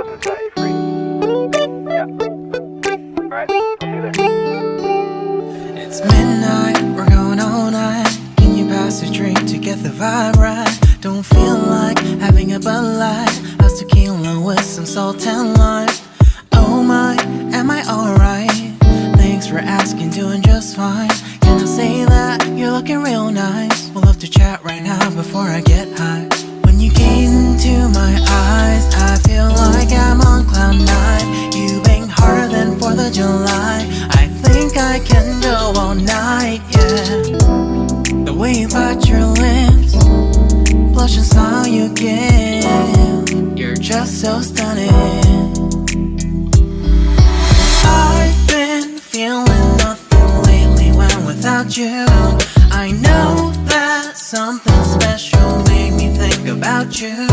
else and set you free. Yeah. Alright, I'll see you there. It's midnight, we're going all night. Can you pass a drink to get the vibe right? Don't feel like having a Bud Light. How's tequila with some salt and lime? Oh my, am I alright? Thanks for asking, doing just fine. Can I say that you're looking real nice? We'll have to chat right now before I get high. When you gaze into my eyes, I feel like I'm on cloud nine. You bang harder than 4th of July. I think I can go all night, yeah. The way you bite your lips, blush and smile you give, you're just so stunning. I've been feeling nothing lately when without you. I know that something special made me think about you.